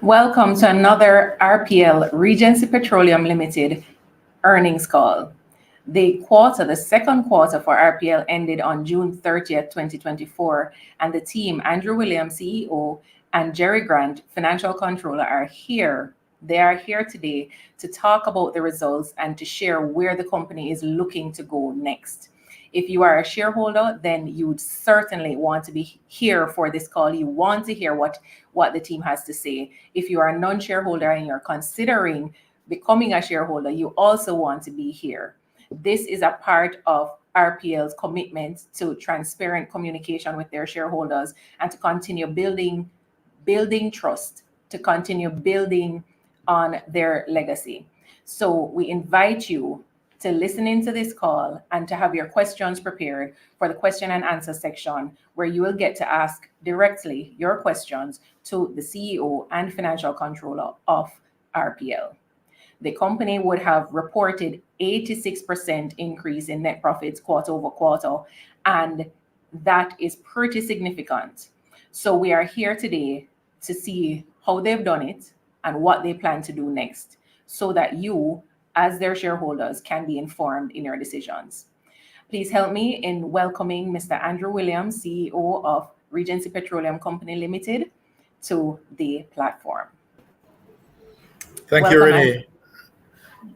Welcome to another RPL Regency Petroleum Limited earnings call. The second quarter for RPL ended on June 30th, 2024, and the team, Andrew Williams, CEO, and Jerry Grant, Financial Controller, are here. They are here today to talk about the results and to share where the company is looking to go next. If you are a shareholder, then you would certainly want to be here for this call. You want to hear what the team has to say. If you are a non-shareholder and you're considering becoming a shareholder, you also want to be here. This is a part of RPL's commitment to transparent communication with their shareholders and to continue building trust, to continue building on their legacy. So we invite you to listen into this call and to have your questions prepared for the question and answer section, where you will get to ask directly your questions to the CEO and Financial Controller of RPL. The company would have reported 86% increase in net profits quarter over quarter, and that is pretty significant. So we are here today to see how they've done it and what they plan to do next, so that you, as their shareholders, can be informed in your decisions. Please help me in welcoming Mr. Andrew Williams, CEO of Regency Petroleum Company Limited, to the platform. Thank you, Renee.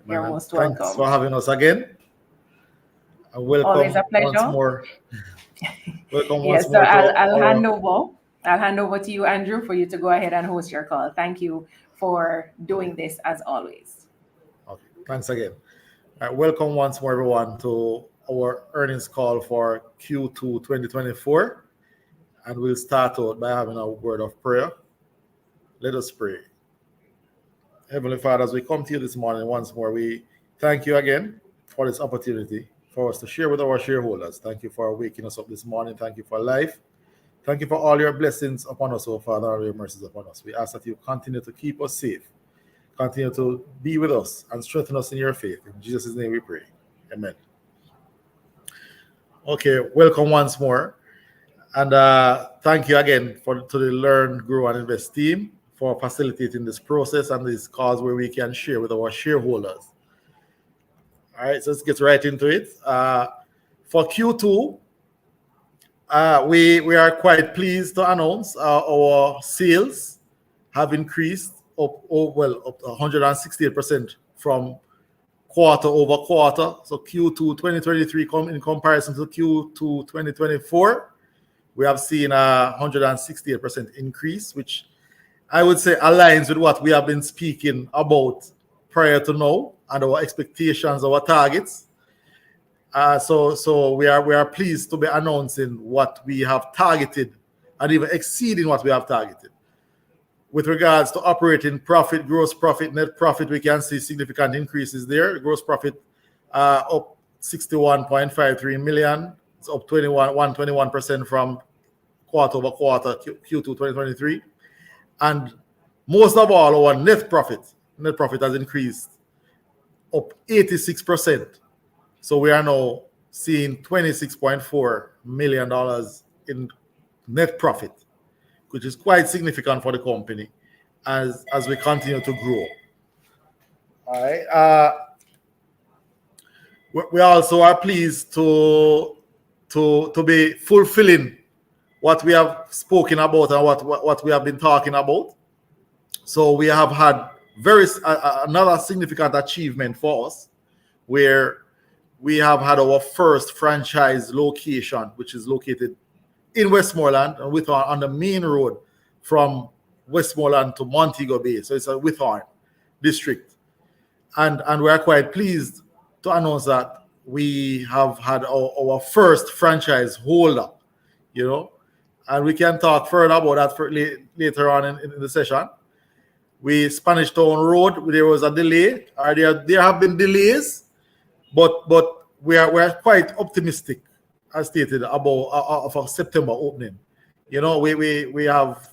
You're most welcome. Thanks for having us again. And welcome. Always a pleasure. Once more. Welcome yes, once more. I'll hand over to you, Andrew, for you to go ahead and host your call. Thank you for doing this as always. Okay, thanks again. Welcome once more, everyone, to our earnings call for Q2 2024. And we'll start out by having a word of prayer. Let us pray. Heavenly Father, as we come to you this morning once more, we thank you again for this opportunity for us to share with our shareholders. Thank you for waking us up this morning. Thank you for life. Thank you for all your blessings upon us, oh Father, and your mercies upon us. We ask that you continue to keep us safe, continue to be with us, and strengthen us in your faith. In Jesus' name we pray. Amen. Okay, welcome once more. And thank you again to the L.E.A.R.N, Grow and Invest team for facilitating this process and this cause where we can share with our shareholders. All right, so let's get right into it. For Q2, we are quite pleased to announce our sales have increased up to 168% from quarter over quarter. So Q2 2023 in comparison to Q2 2024, we have seen a 168% increase, which I would say aligns with what we have been speaking about prior to now and our expectations, our targets. So we are pleased to be announcing what we have targeted and even exceeding what we have targeted. With regards to operating profit, gross profit, net profit, we can see significant increases there. Gross profit up 61.53 million. It's up 21% from quarter over quarter, Q2 2023. And most of all, our net profit has increased up 86%. So we are now seeing $26.4 million in net profit, which is quite significant for the company as we continue to grow. All right. We also are pleased to be fulfilling what we have spoken about and what we have been talking about. So we have had another significant achievement for us, where we have had our first franchise location, which is located in Westmoreland and on the main road from Westmoreland to Montego Bay. So it's a L.E.A.R.N district. And we are quite pleased to announce that we have had our first franchise holder, and we can talk further about that later on in the session. Spanish Town Road, there was a delay, or there have been delays, but we are quite optimistic, as stated, of a September opening. We have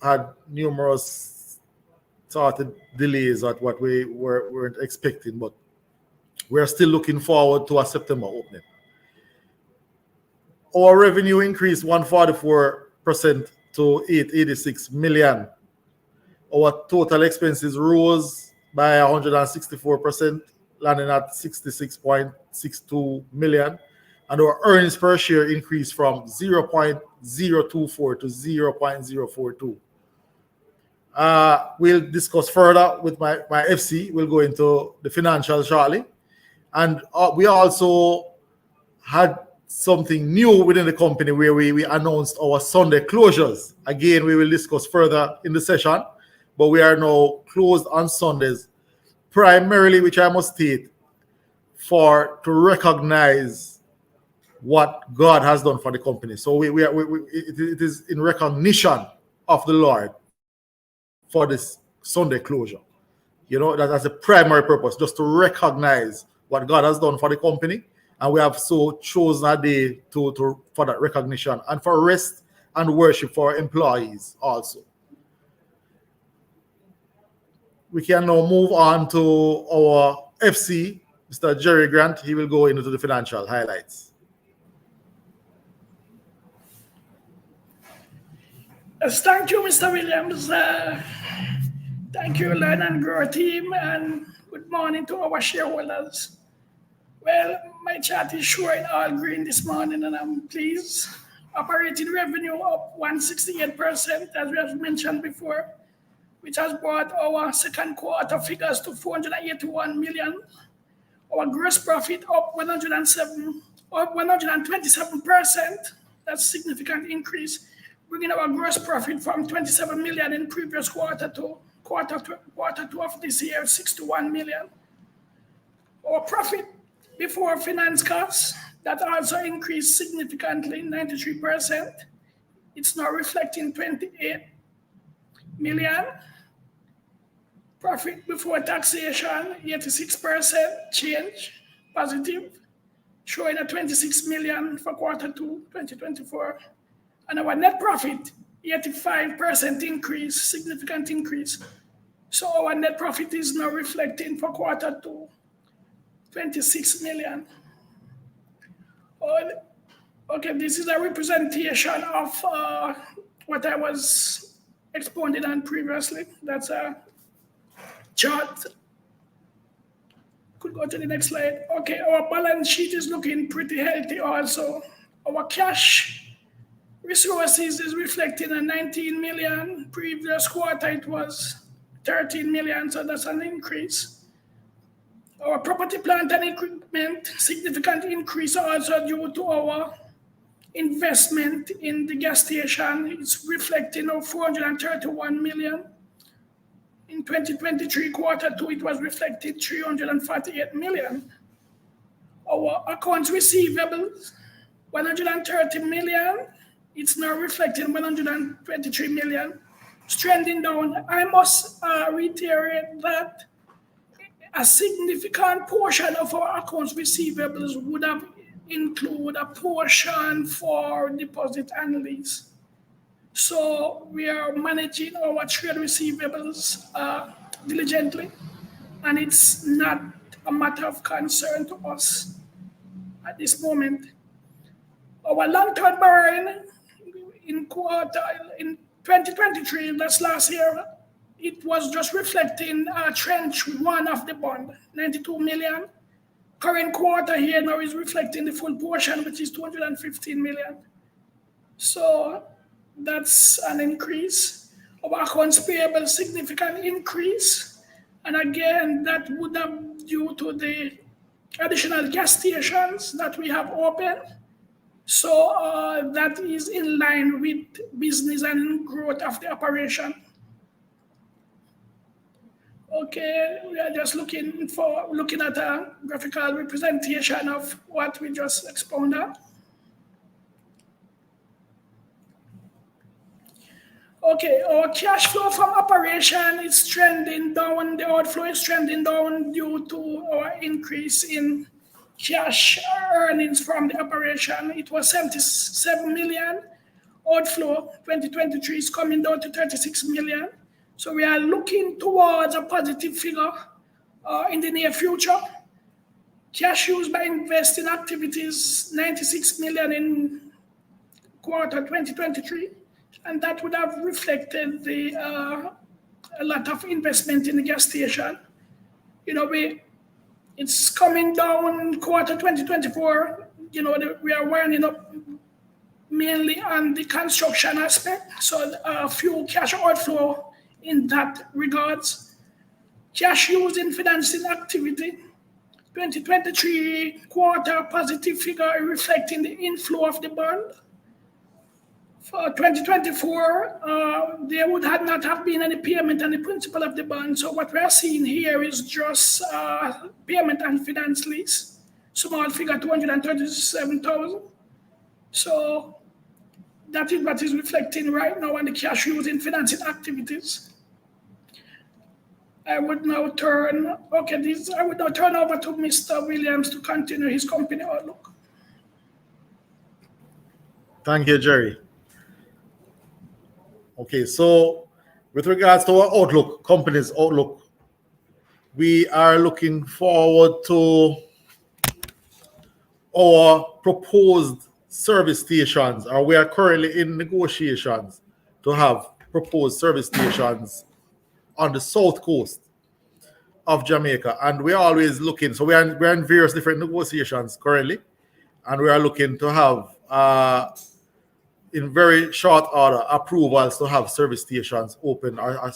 had numerous sort of delays at what we weren't expecting, but we're still looking forward to a September opening. Our revenue increased 144% to $886 million. our total expenses rose by 164%, landing at 66.62 million. And our earnings per share increased from 0.024 to 0.042. We'll discuss further with my FC. We'll go into the financial shortly. And we also had something new within the company where we announced our Sunday closures. Again, we will discuss further in the session, but we are now closed on Sundays, primarily, which I must state, to recognize what God has done for the company. So it is in recognition of the Lord for this Sunday closure. You know, that's the primary purpose, just to recognize what God has done for the company. And we have so chosen a day for that recognition and for rest and worship for our employees also. We can now move on to our FC, Mr. Jerry Grant. He will go into the financial highlights. Yes, thank you, Mr. Williams. Thank you, Learn and Grow team, and good morning to our shareholders. Well, my chart is showing all green this morning, and I'm pleased. Operating revenue up 168%, as we have mentioned before, which has brought our second quarter figures to 481 million. Our gross profit up 127%. That's a significant increase, bringing our gross profit from 27 million in previous quarter to quarter two of this year, 61 million. Our profit before finance costs, that also increased significantly, 93%. It's now reflecting 28 million. Profit before taxation, 86% change, positive, showing a 26 million for quarter two, 2024. And our net profit, 85% increase, significant increase. So our net profit is now reflecting for quarter two, 26 million. Okay, this is a representation of what I was expounding on previously. That's a chart. Could go to the next slide. Okay, our balance sheet is looking pretty healthy also. Our cash resources is reflecting a 19 million. Previous quarter it was 13 million, so that's an increase. Our property, plant and equipment, significant increase also due to our investment in the gas station. It's reflecting of 431 million. In 2023 quarter two, it was reflected 348 million. Our accounts receivables, 130 million. It's now reflecting 123 million. It's trending down. I must reiterate that a significant portion of our accounts receivables would have include a portion for deposit and lease. So we are managing our trade receivables diligently, and it's not a matter of concern to us at this moment. Our long-term borrowing in 2023, that's last year, it was just reflecting tranche one of the bond, 92 million. Current quarter here now is reflecting the full portion, which is 215 million. So that's an increase. Our accounts payable, significant increase. And again, that would have due to the additional gas stations that we have opened. So that is in line with business and growth of the operation. Okay, we are just looking at a graphical representation of what we just expounded. Okay, our cash flow from operation is trending down. The outflow is trending down due to our increase in cash earnings from the operation. It was 77 million. Outflow 2023 is coming down to 36 million. So we are looking towards a positive figure in the near future. Cash used by investing activities, 96 million in quarter 2023. And that would have reflected the a lot of investment in the gas station. It's coming down quarter 2024. We are winding up mainly on the construction aspect, so a few cash outflow in that regards. Cash used in financing activity, 2023 quarter positive figure reflecting the inflow of the bond. For 2024, there would not have been any payment on the principal of the bond. So what we are seeing here is just payment and finance lease, small figure 237,000. So that is what is reflecting right now on the cash used in financing activities. I would now turn over to Mr. Williams to continue his company outlook. Thank you, Jerry. Okay, so with regards to our outlook, company's outlook, we are looking forward to our proposed service stations, or we are currently in negotiations to have proposed service stations on the south coast of Jamaica. And we're always looking, so we're in various different negotiations currently, and we are looking to have in very short order approvals to have service stations open, or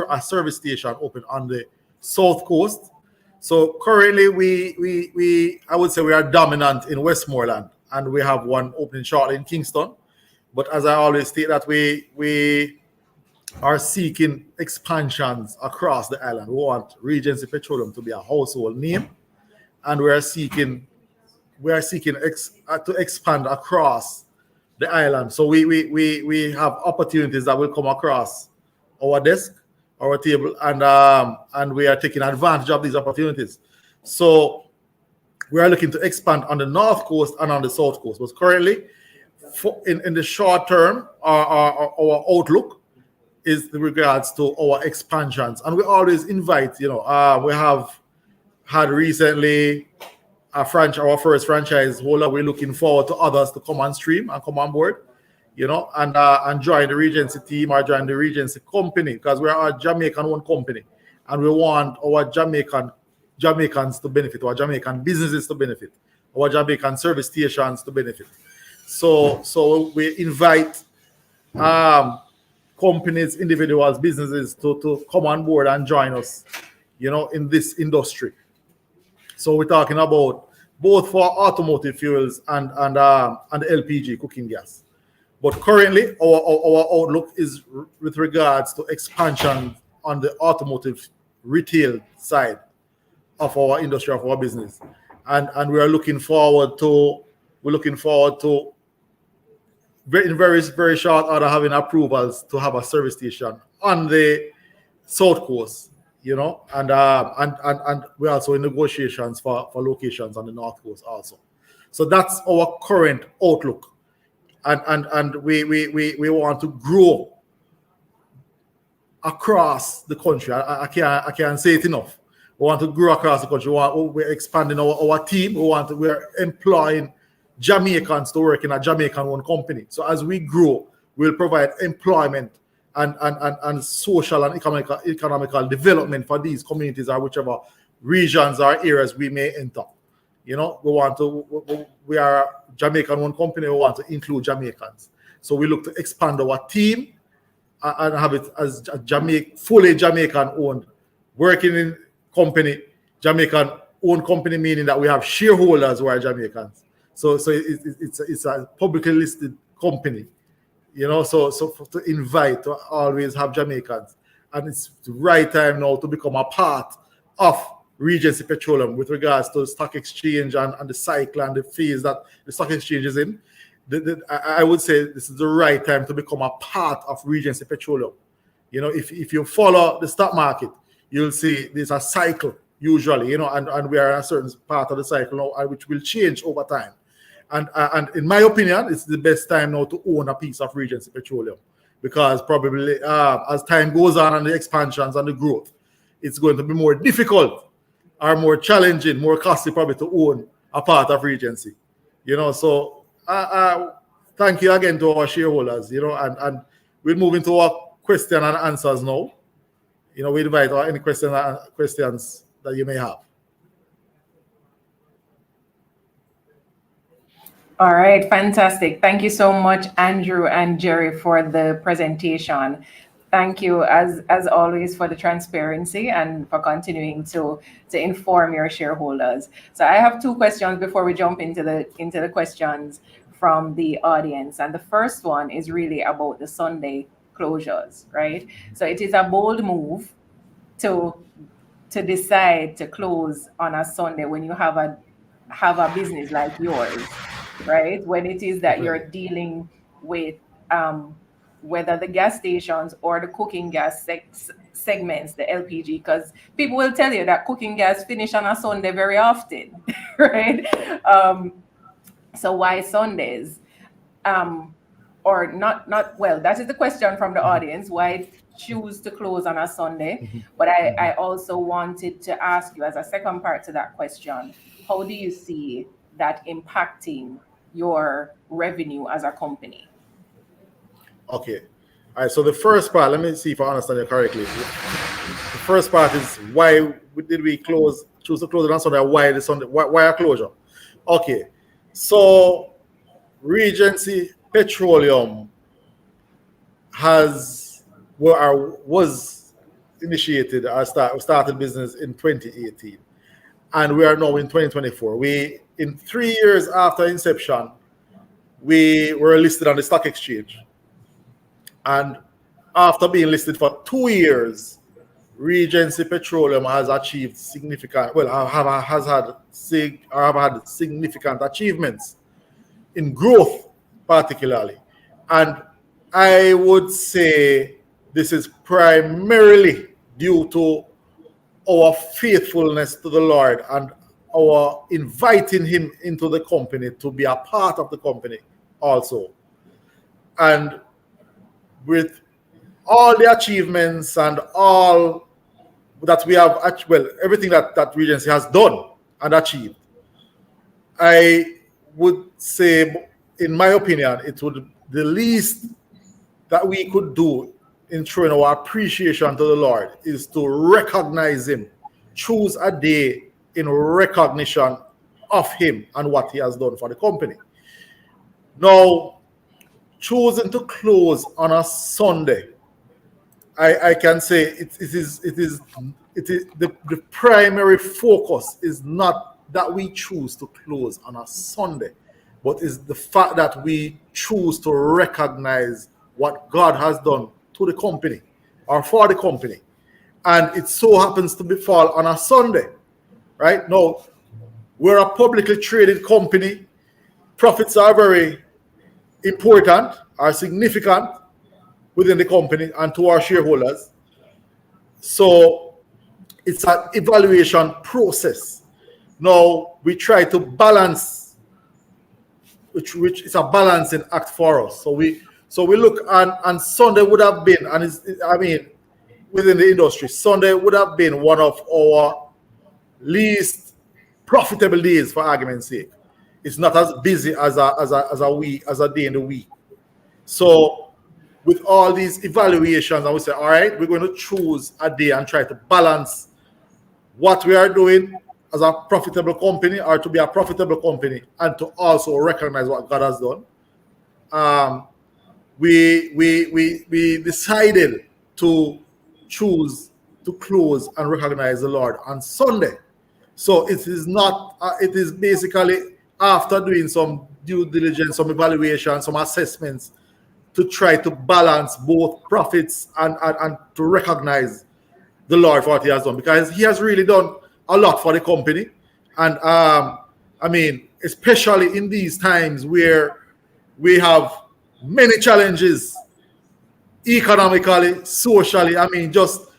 a service station open on the south coast. So currently I would say we are dominant in Westmoreland, and we have one opening shortly in Kingston. But as I always state that we are seeking expansions across the island. We want Regency Petroleum to be a household name, and we are seeking to expand across the island. So we have opportunities that will come across our desk, our table, and we are taking advantage of these opportunities. So we are looking to expand on the north coast and on the south coast. But currently, in the short term, our outlook is in regards to our expansions, and we always invite. We have had recently our first franchise holder. We're looking forward to others to come on stream and come on board, and join the Regency team or join the Regency company, because we are a Jamaican-owned company, and we want our Jamaicans to benefit, our Jamaican businesses to benefit, our Jamaican service stations to benefit. So we invite companies, individuals, businesses to come on board and join us, in this industry. So we're talking about both for automotive fuels and LPG cooking gas. But currently, our outlook is with regards to expansion on the automotive retail side of our industry, of our business, and we are looking forward to in very, very short order having approvals to have a service station on the south coast, and we're also in negotiations for locations on the north coast also. So that's our current outlook, and we want to grow across the country. I can't say it enough. We want to grow across the country. We're expanding our team. We're employing Jamaicans to work in a Jamaican-owned company. So as we grow, we'll provide employment and social and economical development for these communities or whichever regions or areas we may enter. We are a Jamaican-owned company. We want to include Jamaicans. So we look to expand our team and have it as a fully Jamaican-owned working in company, Jamaican-owned company, meaning that we have shareholders who are Jamaicans. So it's a publicly listed company, so to invite, to always have Jamaicans. And it's the right time now to become a part of Regency Petroleum with regards to the stock exchange and the cycle and the phase that the stock exchange is in. I would say this is the right time to become a part of Regency Petroleum. If you follow the stock market, you'll see there's a cycle usually, and we are in a certain part of the cycle now, which will change over time. And in my opinion, it's the best time now to own a piece of Regency Petroleum, because probably as time goes on and the expansions and the growth, it's going to be more difficult or more challenging, more costly probably to own a part of Regency. So thank you again to our shareholders, and we'll move into our question and answers now. we invite any questions that you may have. All right, fantastic. Thank you so much, Andrew and Jerry, for the presentation. Thank you, as always, for the transparency and for continuing to inform your shareholders. So I have two questions before we jump into the questions from the audience. And the first one is really about the Sunday closures, right? So it is a bold move to decide to close on a Sunday when you have a business like yours, right? When it is that you're dealing with whether the gas stations or the cooking gas segments, the LPG, because people will tell you that cooking gas finish on a Sunday very often, right? So why Sundays? Or not, well, that is the question from the audience. Why choose to close on a Sunday? But I also wanted to ask you, as a second part to that question, how do you see that impacting your revenue as a company? Okay. All right. So the first part, let me see if I understand it correctly. The first part is why did we choose to close it on Sunday? Why a closure? Okay. So Regency Petroleum was initiated or started business in 2018, and we are now in 2024. In 3 years after inception, we were listed on the stock exchange, and after being listed for 2 years, Regency Petroleum has achieved has had significant achievements in growth, particularly. And I would say this is primarily due to our faithfulness to the Lord and our inviting him into the company to be a part of the company also. And with all the achievements and all that we have, everything that Regency has done and achieved, I would say, in my opinion, the least that we could do in showing our appreciation to the Lord is to recognize him, choose a day in recognition of him and what he has done for the company. Now, choosing to close on a Sunday, I can say it is the primary focus is not that we choose to close on a Sunday, but is the fact that we choose to recognize what God has done to the company or for the company. And it so happens to befall on a Sunday, right? Now, we're a publicly traded company. Profits are very important, are significant within the company and to our shareholders. So it's an evaluation process. Now, we try to balance, which is a balancing act for us. So we look, and Sunday would have been, within the industry, Sunday would have been one of our least profitable days, for argument's sake. It's not as busy as a day in the week. So with all these evaluations, I would say, all right, we're going to choose a day and try to balance what we are doing as a profitable company or to be a profitable company and to also recognize what God has done. We decided to choose to close and recognize the Lord on Sunday. So it is not, it is basically after doing some due diligence, some evaluation, some assessments to try to balance both profits and to recognize the Lord for what he has done, because he has really done a lot for the company. And especially in these times where we have many challenges economically, socially, just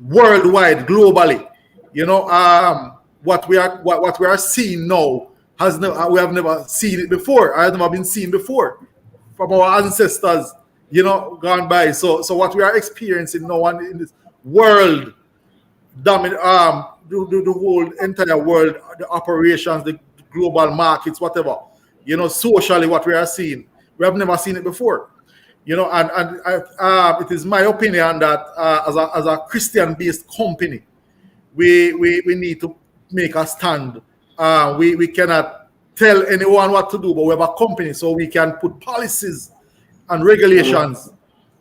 worldwide, globally. What we are seeing now we have never seen it before. I have never been seen before from our ancestors, gone by. So what we are experiencing now in this world, the whole entire world, the operations, the global markets, whatever, socially, what we are seeing, we have never seen it before. You know, and it is my opinion that as a Christian-based company, we need to make a stand. We cannot tell anyone what to do, but we have a company, so we can put policies and regulations,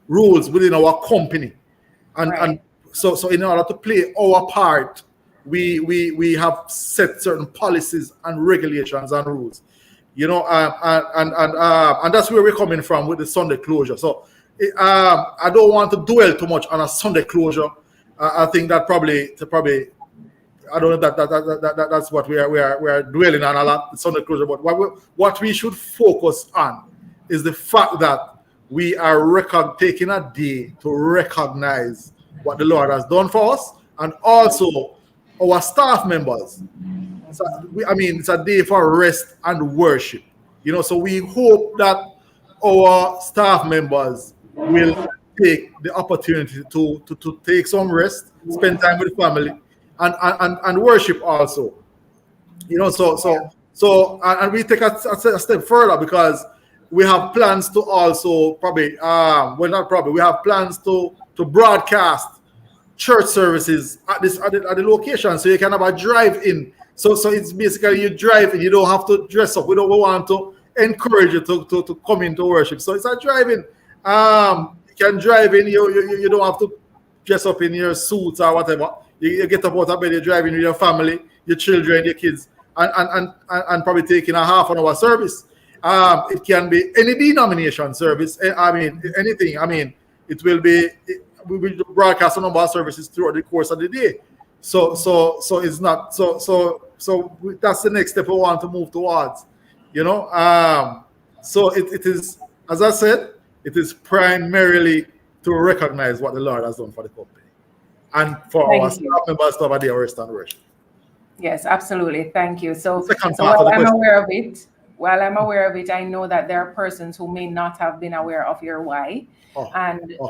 rules within our company. And so in order to play our part, we have set certain policies and regulations and rules. You know, and that's where we're coming from with the Sunday closure. So I don't want to dwell too much on a Sunday closure. I think that probably I don't know that's what we are dwelling on a lot, Sunday closure. But what we should focus on is the fact that we are taking a day to recognize what the Lord has done for us, and also our staff members. So, it's a day for rest and worship. You know, so we hope that our staff members will take the opportunity to take some rest, spend time with family, and worship also. You know, and we take a step further, because we have plans to also we have plans to broadcast church services at the location, so you can have a drive-in. So it's basically you drive in, you don't have to dress up. We don't want to encourage you to come into worship. So it's a drive-in. You can drive in, you don't have to dress up in your suits or whatever. You get up out of bed, you drive in with your family, your children, your kids, and probably taking a half an hour service. It can be any denomination service. Anything. We will broadcast a number of services throughout the course of the day. So it's not so that's the next step we want to move towards. You know, so it is, as I said, it is primarily to recognize what the Lord has done for the company and for our staff members to have a day of rest and worship. Yes, absolutely. Thank you. So while I'm aware of it, I know that there are persons who may not have been aware of your why.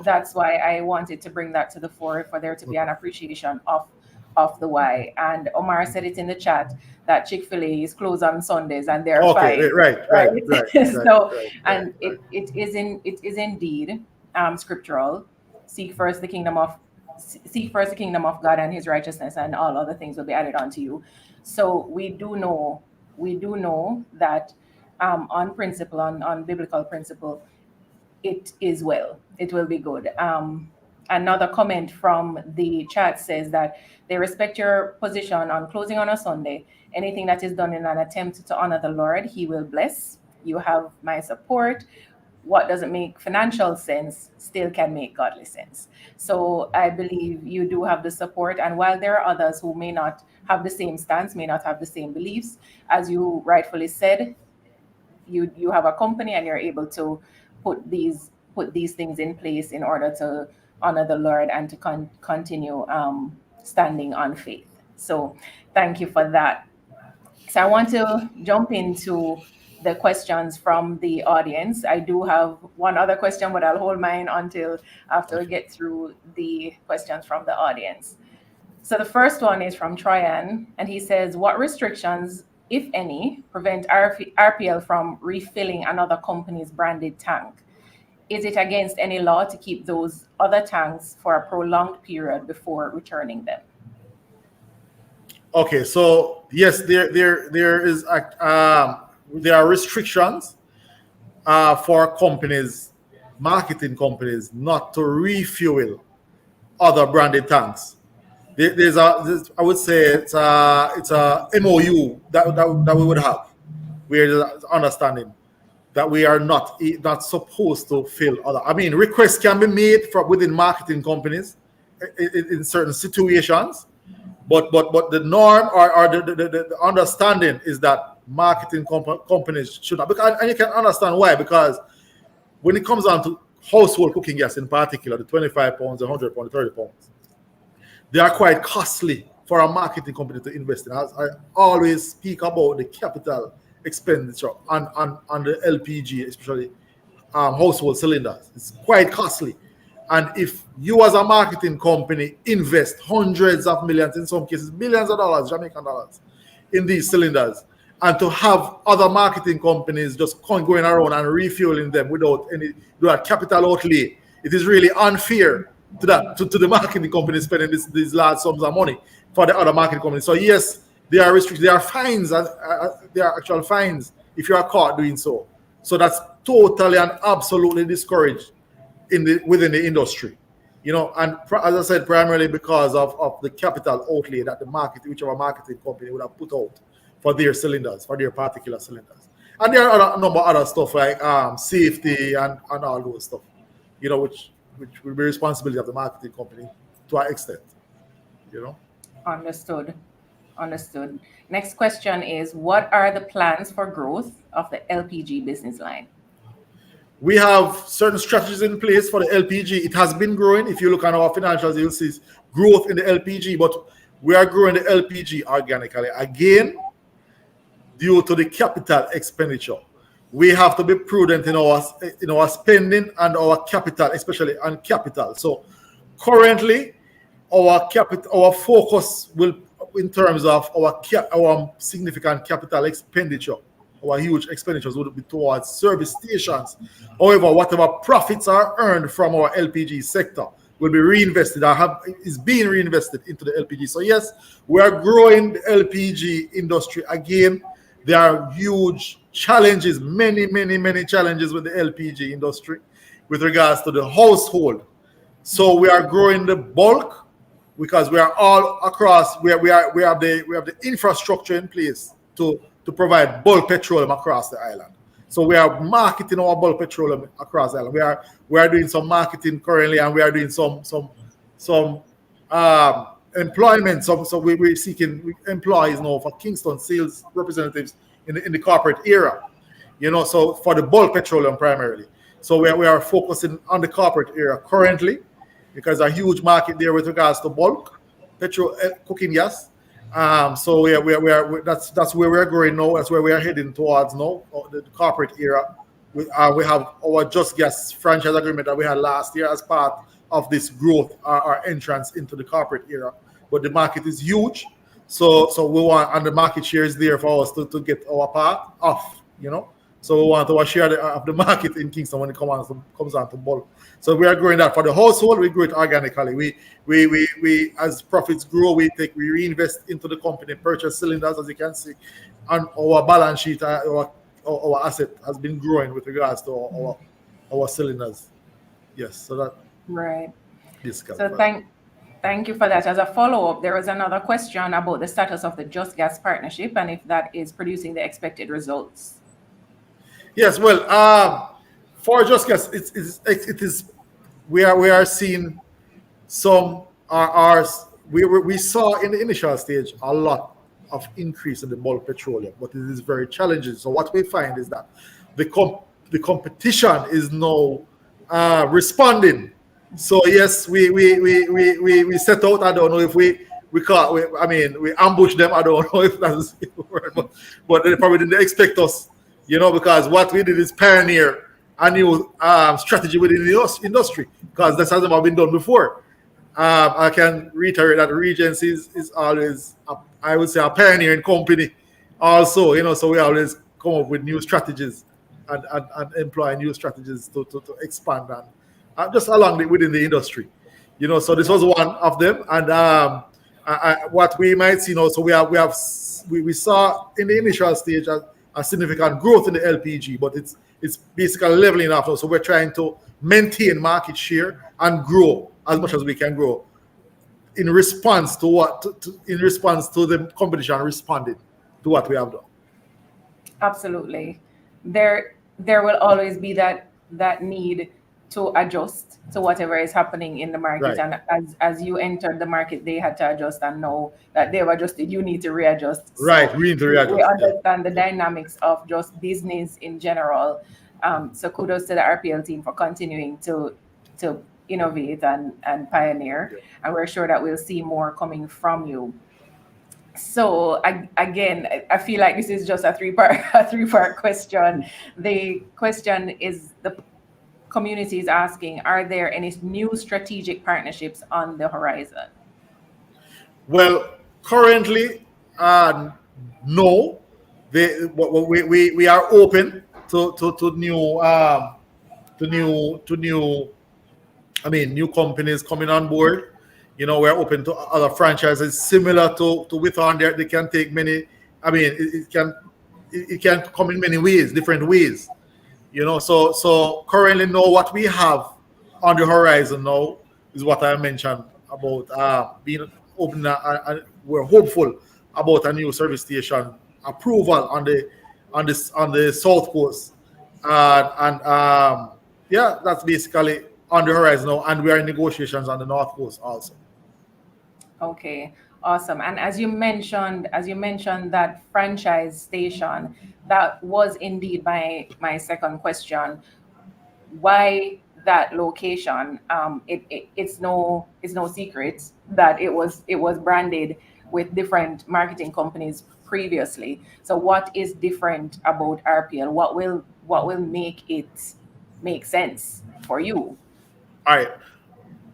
That's why I wanted to bring that to the fore, for there to be an appreciation of the why. And Omar said it in the chat that Chick-fil-A is closed on Sundays and they're fine. Right. It is indeed scriptural. Seek first the kingdom of God and his righteousness, and all other things will be added unto you. So we do know that on principle, on biblical principle, it is well. It will be good. Another comment from the chat says that they respect your position on closing on a Sunday. Anything that is done in an attempt to honor the Lord, he will bless. You have my support. What doesn't make financial sense still can make godly sense. So I believe you do have the support. And while there are others who may not have the same stance, may not have the same beliefs, as you rightfully said, you have a company and you're able to put these things in place in order to honor the Lord and to continue standing on faith. So thank you for that. So I want to jump into the questions from the audience. I do have one other question, but I'll hold mine until after we get through the questions from the audience. So the first one is from Troyan, and he says, what restrictions, if any, prevent RPL from refilling another company's branded tank? Is it against any law to keep those other tanks for a prolonged period before returning them? Okay, so yes, there are restrictions for companies, marketing companies, not to refuel other branded tanks. I would say it's a MOU that we would have, where there's understanding that we are not supposed to fill other. Requests can be made within marketing companies in certain situations, but the norm or the understanding is that marketing companies should not. And you can understand why, because when it comes down to household cooking gas in particular, the 25 pounds, the 100 pounds, 30 pounds, they are quite costly for a marketing company to invest in. As I always speak about the capital expenditure on the LPG, especially household cylinders. It's quite costly. And if you as a marketing company invest hundreds of millions, in some cases billions of dollars, Jamaican dollars, in these cylinders, and to have other marketing companies just going around and refueling them without capital outlay. It is really unfair to the marketing companies spending these large sums of money for the other marketing companies. So yes, there are restrictions, there are fines, there are actual fines if you are caught doing so. So that's totally and absolutely discouraged within the industry. And as I said, primarily because of the capital outlay that whichever marketing company would have put out for their cylinders, for their particular cylinders. And there are a number of other stuff like safety and all those stuff, which will be responsibility of the marketing company to an extent, Understood. Next question is, what are the plans for growth of the LPG business line? We have certain strategies in place for the LPG. It has been growing. If you look at our financials, you'll see growth in the LPG, but we are growing the LPG organically. Again, due to the capital expenditure, we have to be prudent in our spending and our capital, especially on capital. So currently, our focus will, in terms of our significant capital expenditure, our huge expenditures would be towards service stations. However, whatever profits are earned from our LPG sector will be reinvested is being reinvested into the LPG. So yes, we are growing the LPG industry again. There are huge challenges, many challenges with the LPG industry with regards to the household. So we are growing the bulk because we are all across. We have the infrastructure in place to provide bulk petroleum across the island. So we are marketing our bulk petroleum across the island. We are doing some marketing currently, and we are doing some employment. So we're seeking employees now for Kingston sales representatives in the corporate area. So for the bulk petroleum primarily. So we are focusing on the corporate area currently because a huge market there with regards to bulk petrol cooking gas. So that's where we're growing now. That's where we are heading towards now, the corporate era. We have our Just Gas franchise agreement that we had last year as part of this growth, our entrance into the corporate era. But the market is huge, so we want, and the market share is there for us to get our part off. So we want our share of the market in Kingston when it comes on to bulk. So we are growing that for the household. We grow it organically. We as profits grow, we reinvest into the company, purchase cylinders, as you can see, and our balance sheet, our asset has been growing with regards to our cylinders. Yes, so that right. So thank you for that. As a follow-up, there was another question about the status of the Just Gas partnership and if that is producing the expected results. Yes, well, for Just Gas, it is. We are seeing some. We saw in the initial stage a lot of increase in the bulk petroleum, but it is very challenging. So what we find is that the competition is now responding. So yes, we set out. I don't know if we ambushed them. I don't know if that's the word, but they probably didn't expect us. Because what we did is pioneer a new strategy within the industry, because this hasn't been done before. I can reiterate that Regency is always, I would say, a pioneering company also, so we always come up with new strategies and employ new strategies to expand and just within the industry. So this was one of them. And what we might see now, so we saw in the initial stage a significant growth in the LPG, but it's basically leveling off now. So we're trying to maintain market share and grow as much as we can grow in response to the competition responding to what we have done. Absolutely. There will always be that need to adjust to whatever is happening in the market. Right. And as you entered the market, they had to adjust and know that they've adjusted. You need to readjust. Right, so we need to readjust. We understand the dynamics of just business in general. So kudos to the RPL team for continuing to innovate and pioneer. Yeah. And we're sure that we'll see more coming from you. So I feel like this is just a three-part question. The question is, the community is asking, are there any new strategic partnerships on the horizon? Well, currently, no. we are open to new new companies coming on board. We're open to other franchises similar to Withon. They can take many. It can come in many ways, different ways. So currently now what we have on the horizon now is what I mentioned about being open. We're hopeful about a new service station approval on the south coast, and yeah, that's basically on the horizon now, and we are in negotiations on the north coast also. Okay, awesome. And as you mentioned, that franchise station, that was indeed my second question. Why that location? It's no secret that it was branded with different marketing companies previously. So what is different about RPL? What will make it make sense for you? All right.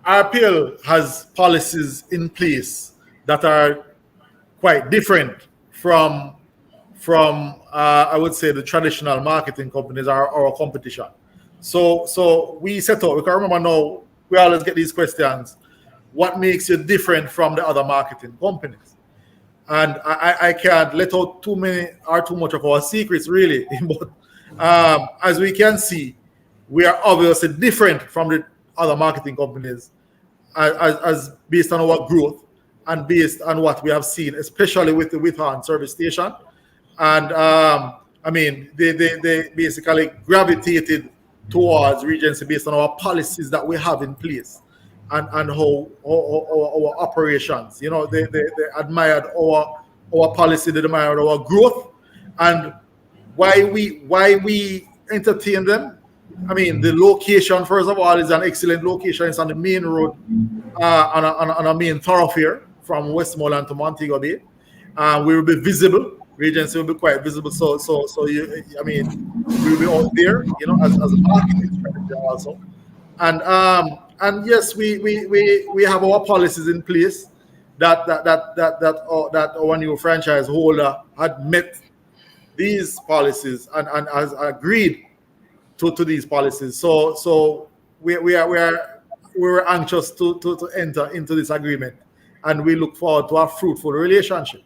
RPL has policies in place that are quite different from I would say the traditional marketing companies are our competition. So we set out. We can remember now. We always get these questions. What makes you different from the other marketing companies? And I can't let out too many or too much of our secrets, really. But as we can see, we are obviously different from the other marketing companies as based on our growth and based on what we have seen, especially with the Withon service station. And they basically gravitated towards Regency based on our policies that we have in place and how our operations. They admired our policy, they admired our growth, and why we entertain them. The location, first of all, is an excellent location. It's on the main road, on a main thoroughfare from Westmoreland to Montego Bay. We will be visible. Regency will be quite visible. So we will be out there, as a marketing strategy also. And yes, we have our policies in place that our new franchise holder had met these policies and has agreed to these policies. So we were anxious to enter into this agreement, and we look forward to a fruitful relationship.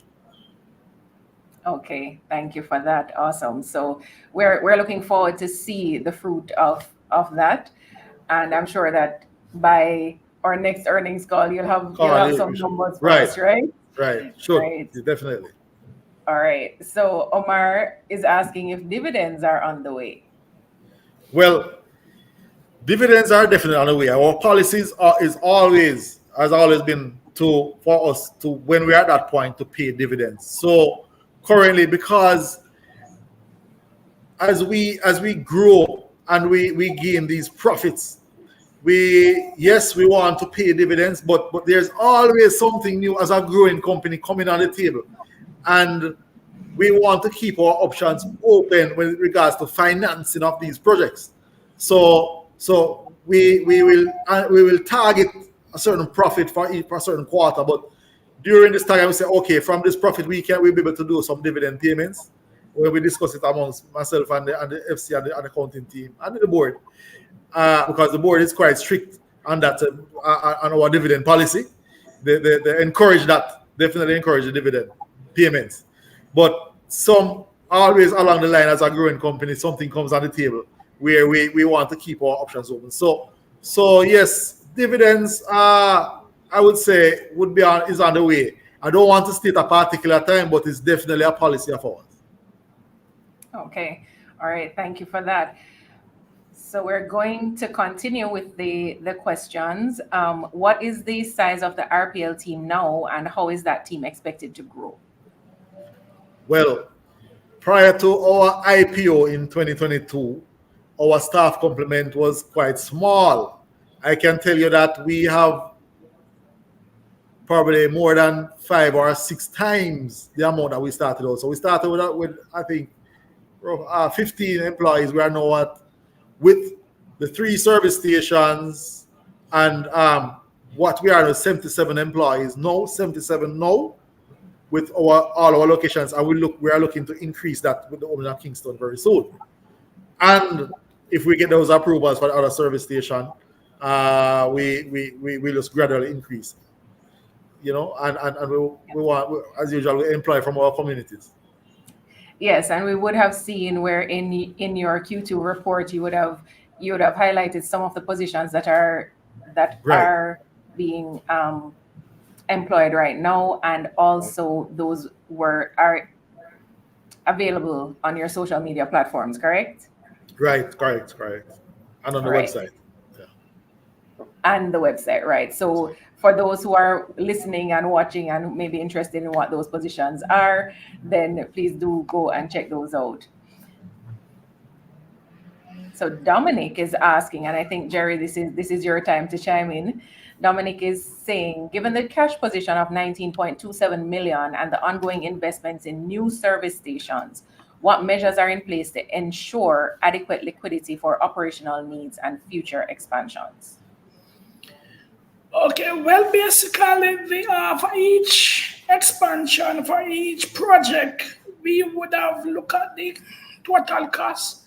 Okay, thank you for that. Awesome. So we're looking forward to see the fruit of that, and I'm sure that by our next earnings call, you'll have some numbers for us, right? Right. Sure. Right. Definitely. All right. So Omar is asking if dividends are on the way. Well, dividends are definitely on the way. Our policies has always been for us to, when we're at that point, to pay dividends. So currently, because as we grow and we gain these profits, we want to pay dividends, but there's always something new as a growing company coming on the table, and we want to keep our options open with regards to financing of these projects. So we will target a certain profit for a certain quarter, but during this time we say, okay, from this profit we'll be able to do some dividend payments, where we discuss it amongst myself and the FC and the accounting team and the board, because the board is quite strict on that, on our dividend policy. They encourage that, definitely encourage the dividend payments. But some always along the line, as a growing company, something comes on the table where we want to keep our options open. So yes, dividends I would say is on the way. I don't want to state a particular time, but it's definitely a policy of ours. Okay. All right. Thank you for that. So we're going to continue with the questions. What is the size of the RPL team now, and how is that team expected to grow? Well, prior to our IPO in 2022, our staff complement was quite small. I can tell you that we have probably more than 5 or 6 times the amount that we started out. So we started with I think 15 employees. We are now with the 3 service stations and what we are now 77 employees. No, 77 now. with all our locations, and we are looking to increase that with the opening of Kingston very soon. And if we get those approvals for the other service station, we just gradually increase. And we want, as usual, we employ from our communities. Yes, and we would have seen where in your Q2 report you would have highlighted some of the positions that are being employed right now, and also those are available on your social media platforms, correct? Right, correct. And on the website. And the website, right? So for those who are listening and watching and maybe interested in what those positions are, then please do go and check those out. So Dominic is asking, and I think Jerry, this is your time to chime in. Dominic is saying, given the cash position of 19.27 million and the ongoing investments in new service stations, what measures are in place to ensure adequate liquidity for operational needs and future expansions? Okay, well, basically, for each expansion, for each project, we would have looked at the total cost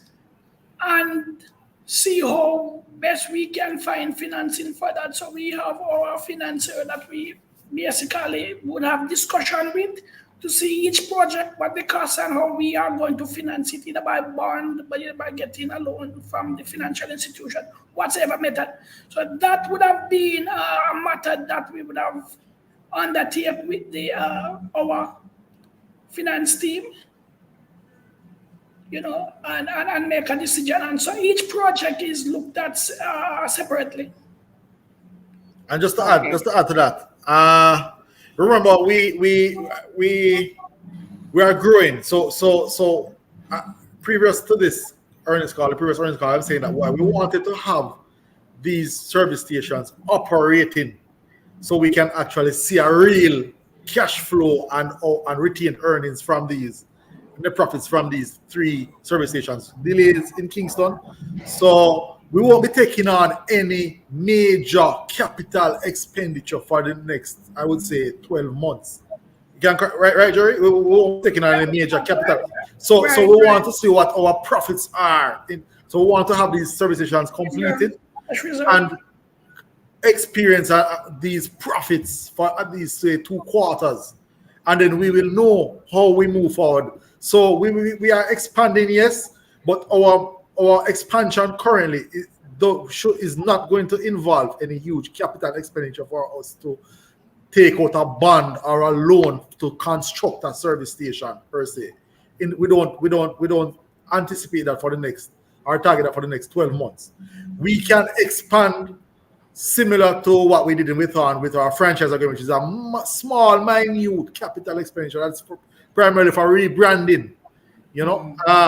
and see how best we can find financing for that. So we have our financier that we basically would have discussion with to see each project, what the cost and how we are going to finance it, either by bond, by getting a loan from the financial institution, whatever method. So that would have been a matter that we would have undertaken with our finance team, and make a decision. And so each project is looked at separately. And just to add to that, remember we are growing. So previous to this earnings call, I'm saying that we wanted to have these service stations operating so we can actually see a real cash flow and retain earnings from these, the profits from these 3 service stations. Delays in Kingston. So we won't be taking on any major capital expenditure for the next, I would say, 12 months. Right, Jerry? We won't be taking on any major capital. So we want to see what our profits are. So we want to have these service stations completed and experience these profits for at least, say, 2 quarters. And then we will know how we move forward. So we are expanding, yes, but our expansion currently is not going to involve any huge capital expenditure for us to take out a bond or a loan to construct a service station per se. We don't anticipate that for the next, or target that for the next 12 months. We can expand similar to what we did in L.E.A.R.N with our franchise agreement, which is a small, minute capital expenditure. That's primarily for rebranding,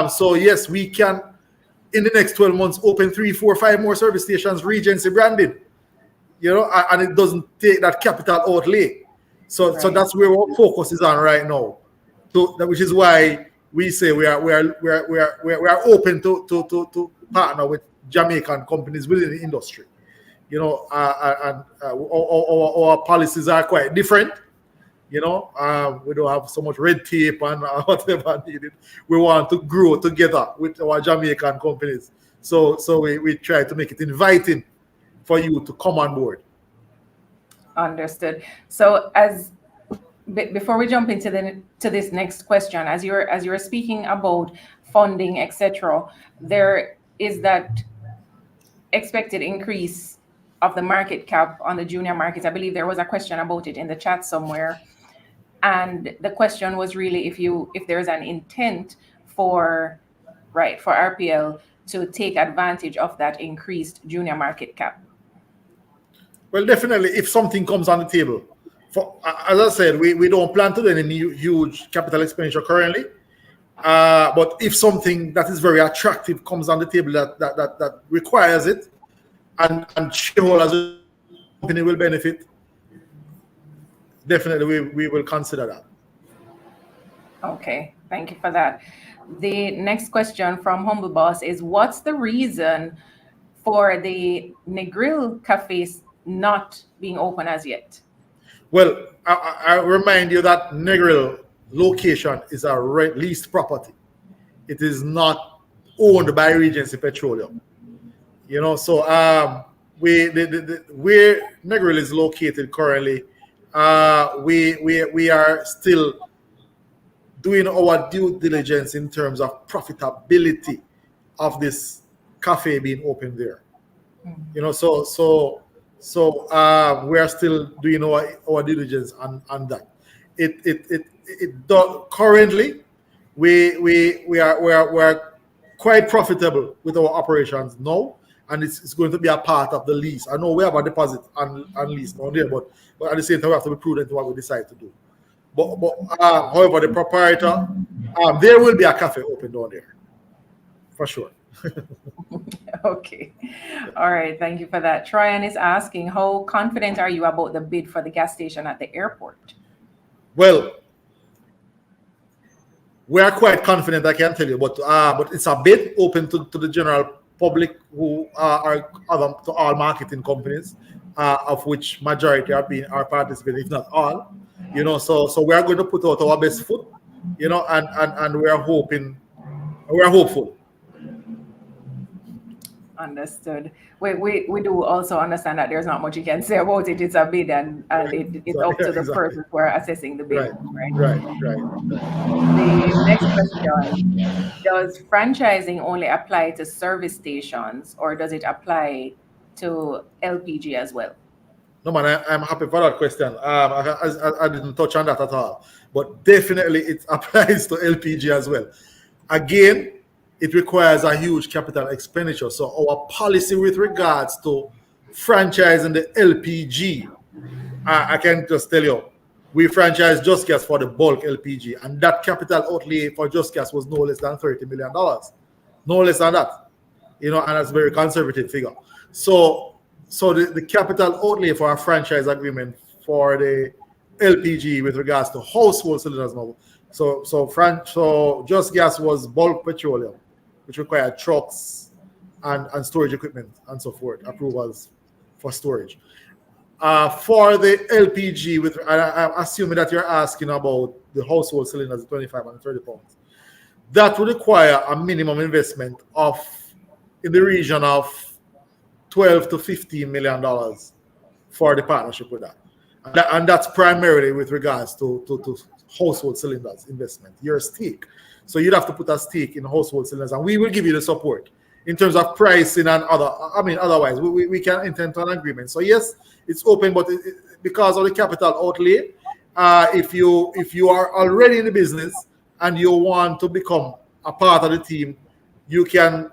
So yes, we can, in the next 12 months, open 3, 4, 5 more service stations, Regency branded, and it doesn't take that capital outlay. So that's where our focus is on right now. So which is why we say we are open to partner with Jamaican companies within the industry. And our policies are quite different. We don't have so much red tape and whatever needed. We want to grow together with our Jamaican companies. So we try to make it inviting for you to come on board. Understood. So before we jump into this next question, as you're speaking about funding, etc., there is that expected increase of the market cap on the junior market. I believe there was a question about it in the chat somewhere. And the question was really if there's an intent for RPL to take advantage of that increased junior market cap. Well, definitely, if something comes on the table. As I said, we don't plan to do any huge capital expenditure currently. But if something that is very attractive comes on the table that requires it, and shareholders of the company will benefit, definitely we will consider that. Okay, thank you for that. The next question from Humble Boss is, what's the reason for the Negril cafes not being open as yet? Well, I remind you that Negril location is a leased property. It is not owned by Regency Petroleum. So where Negril is located currently, we are still doing our due diligence in terms of profitability of this cafe being open there. So we are still doing our diligence on that. Currently we are quite profitable with our operations now, and it's going to be a part of the lease. I know we have a deposit on lease down there, but at the same time we have to be prudent in what we decide to do. But however, the proprietor, there will be a cafe open down there, for sure. Okay. All right. Thank you for that. Tryon is asking, how confident are you about the bid for the gas station at the airport? Well, we are quite confident, I can tell you, but it's a bid open to the general public, who are to all marketing companies, of which majority are participating, if not all. So we are going to put out our best foot, and we are hopeful. Understood. We do also understand that there's not much you can say about it. It's a bid, and it's up to the person who are assessing the bid. Right. The next question: does franchising only apply to service stations, or does it apply to LPG as well? No, man, I'm happy for that question. I didn't touch on that at all, but definitely it applies to LPG as well. Again, it requires a huge capital expenditure. So our policy with regards to franchising the LPG, I can just tell you, we franchise Just Gas for the bulk LPG, and that capital outlay for Just Gas was no less than $30 million. No less than that. And that's a very conservative figure. So the capital outlay for a franchise agreement for the LPG with regards to household cylinders now. So Just Gas was bulk petroleum, which required trucks and storage equipment and so forth, approvals for storage. For the LPG, I'm assuming that you're asking about the household cylinders, 25 and 30 pounds. That would require a minimum investment in the region of $12 to $15 million for the partnership with that. And that's primarily with regards to household cylinders investment, your stake. So you'd have to put a stake in household cylinders, and we will give you the support in terms of pricing and otherwise we can enter into an agreement. So yes, it's open, but because of the capital outlay, if you are already in the business and you want to become a part of the team, you can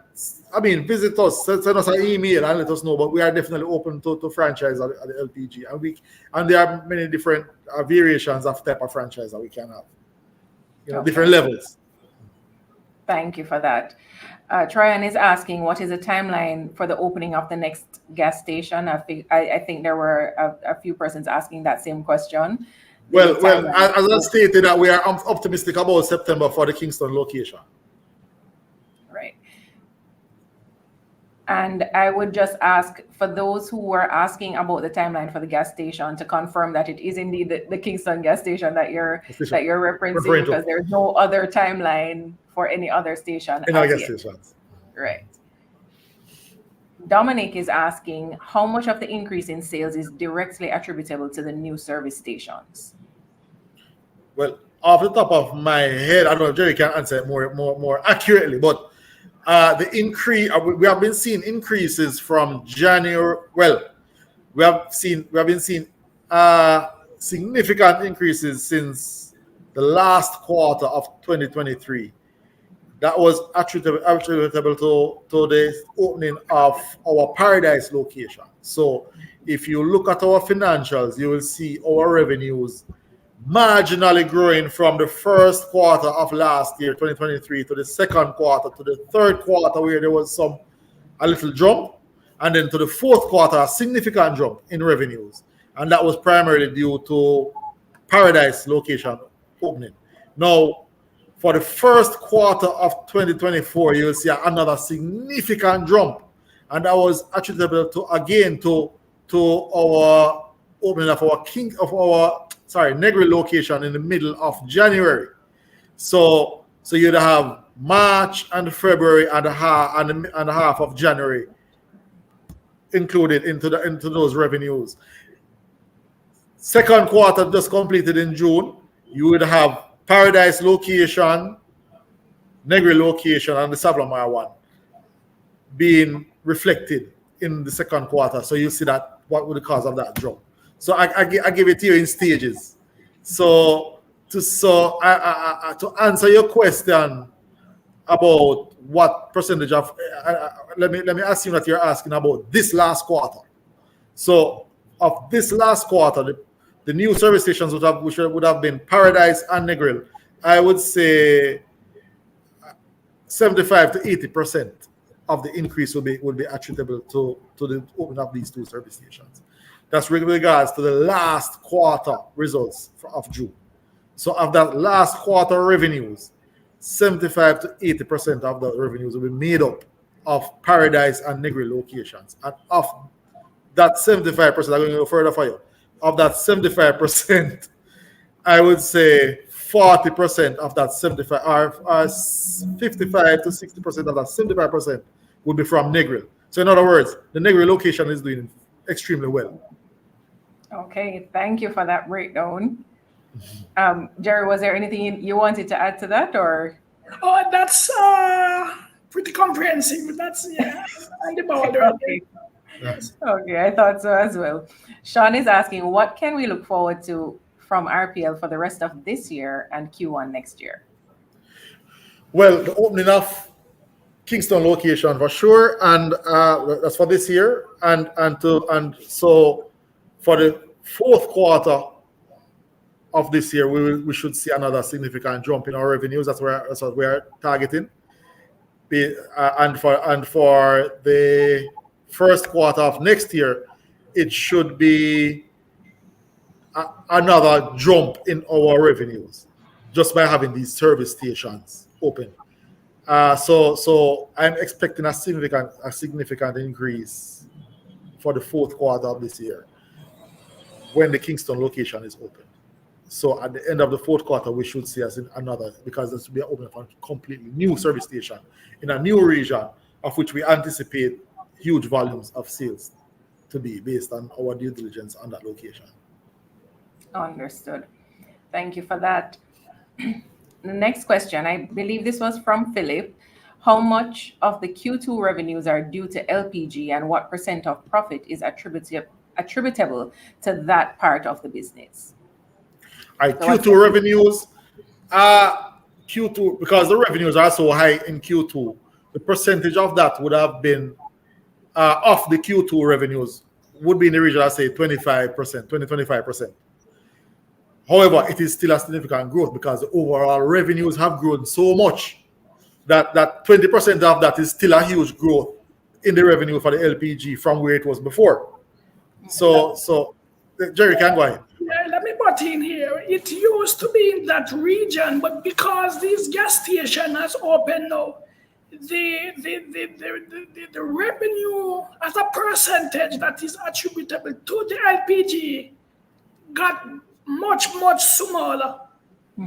visit us, send us an email and let us know. But we are definitely open to franchise at the LPG, and there are many different variations of type of franchise that we can have, different levels. Thank you for that. Tryon is asking, what is the timeline for the opening of the next gas station? I think there were a few persons asking that same question. Well, as I stated, that we are optimistic about September for the Kingston location. Right. And I would just ask, for those who were asking about the timeline for the gas station, to confirm that it is indeed the Kingston gas station that you're referencing, because there's no other timeline for any other station. In our gas stations. Right. Dominic is asking, how much of the increase in sales is directly attributable to the new service stations? Well, off the top of my head, I don't know if Jerry can answer it more accurately, but the increase, we have been seeing increases from January. Well, we have been seeing significant increases since the last quarter of 2023. That was attributable to the opening of our Paradise location. So if you look at our financials, you will see our revenues marginally growing from the first quarter of last year, 2023, to the second quarter, to the third quarter, where there was a little jump, and then to the fourth quarter, a significant jump in revenues. And that was primarily due to Paradise location opening. Now, for the first quarter of 2024, you will see another significant jump, and that was attributable to our opening of our Negril location in the middle of January. So you'd have March and February and a half of January included into those revenues. Second quarter just completed in June. You would have Paradise location, Negril location, and the Savlamar one being reflected in the second quarter. So you see that what would the cause of that drop. So I give it to you in stages. So to answer your question about what percentage of let me assume that you're asking about this last quarter. So of this last quarter, the new service stations would have been Paradise and Negril. I would say 75 to 80% of the increase would be attributable to the opening of these two service stations. That's with regards to the last quarter results of June. So of that last quarter revenues, 75 to 80% of the revenues will be made up of Paradise and Negril locations. And of that 75%, I'm going to go further for you. Of that 75%, I would say 40% of that 75 are 55 to 60% of that 75% would be from Negril. So in other words, the Negril location is doing extremely well. Okay, thank you for that breakdown. Jerry, was there anything you wanted to add to that, or? Oh, that's pretty comprehensive. That's on the border. Okay. Yes. Okay, I thought so as well. Sean is asking, what can we look forward to from RPL for the rest of this year and Q1 next year? Well, the opening of Kingston location for sure, and that's for this year, and so for the fourth quarter of this year, we should see another significant jump in our revenues. That's what we are targeting. And for the first quarter of next year, it should be another jump in our revenues just by having these service stations open. So I'm expecting a significant increase for the fourth quarter of this year when the Kingston location is open. So at the end of the fourth quarter, we should see us in another, because this will be open for a completely new service station in a new region, of which we anticipate huge volumes of sales to be based on our due diligence on that location. Understood. Thank you for that. The next question, I believe this was from Philip. How much of the Q2 revenues are due to LPG, and what % of profit is attributable to that part of the business? All right, Q2 revenues, Q2, because the revenues are so high in Q2, the percentage of that would have been, of the Q2 revenues, would be in the region, I'd say 25%. However, it is still a significant growth because the overall revenues have grown so much that 20% of that is still a huge growth in the revenue for the LPG from where it was before. So Jerry, can go ahead. Yeah, let me butt in here. It used to be in that region, but because this gas station has opened now, the revenue as a percentage that is attributable to the LPG got much smaller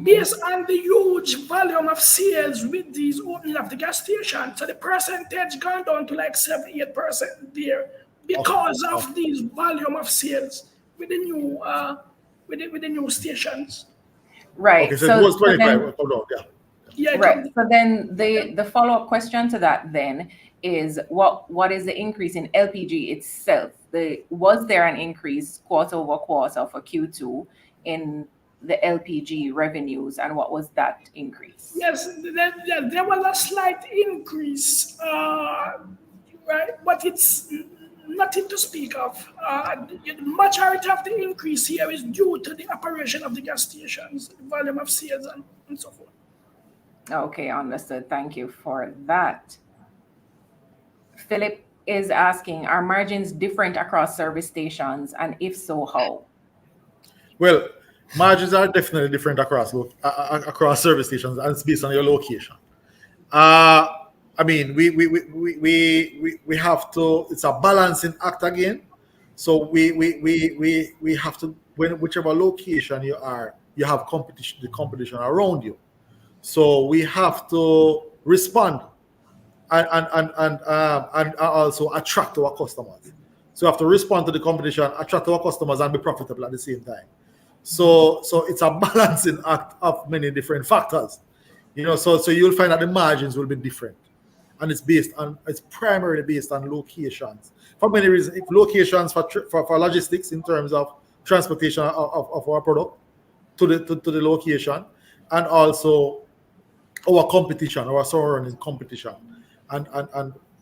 based on the huge volume of sales with these opening of the gas station. So the percentage gone down to like 7-8% there because of these volume of sales with the new with the new stations. Right. Okay, so it was 25. Yeah, right. So then the follow-up question to that then is what is the increase in LPG itself? Was there an increase quarter over quarter for Q2 in the LPG revenues, and what was that increase? Yes, there was a slight increase, right? But it's nothing to speak of. The majority of the increase here is due to the operation of the gas stations, the volume of sales and so forth. Okay, understood. Thank you for that. Philip is asking, are margins different across service stations, and if so, how? Well, margins are definitely different across service stations, and it's based on your location. I mean, we have to. It's a balancing act again. So we have to, whichever location you are, you have competition, the competition around you. So we have to respond and also attract our customers. So we have to respond to the competition, attract our customers, and be profitable at the same time. So it's a balancing act of many different factors. So you'll find that the margins will be different. And it's primarily based on locations. For many reasons, if locations for logistics in terms of transportation of our product to the location, and also our competition, our surrounding competition, and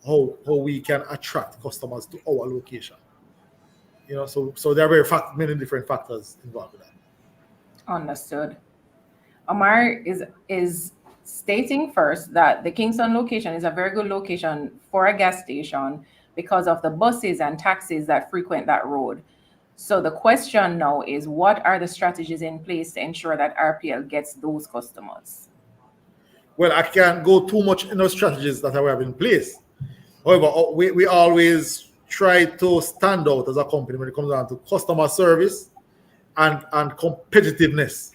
how we can attract customers to our location. So there are many different factors involved with that. Understood. Omar is stating first that the Kingston location is a very good location for a gas station because of the buses and taxis that frequent that road. So the question now is, what are the strategies in place to ensure that RPL gets those customers? Well, I can't go too much in those strategies that we have in place. However, we always try to stand out as a company when it comes down to customer service and competitiveness.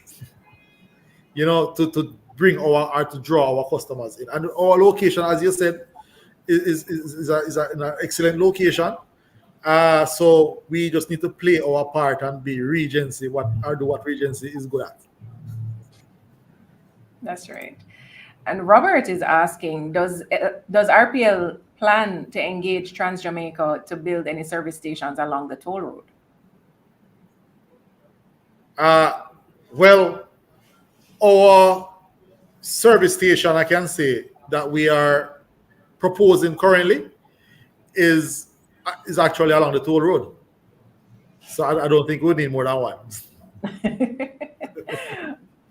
To bring to draw our customers in. And our location, as you said, is an excellent location. So we just need to play our part and be Regency, do what Regency is good at. That's right. And Robert is asking, does RPL plan to engage Trans-Jamaica to build any service stations along the toll road? Well, our service station, I can say, that we are proposing currently is actually along the toll road. So I don't think we need more than one.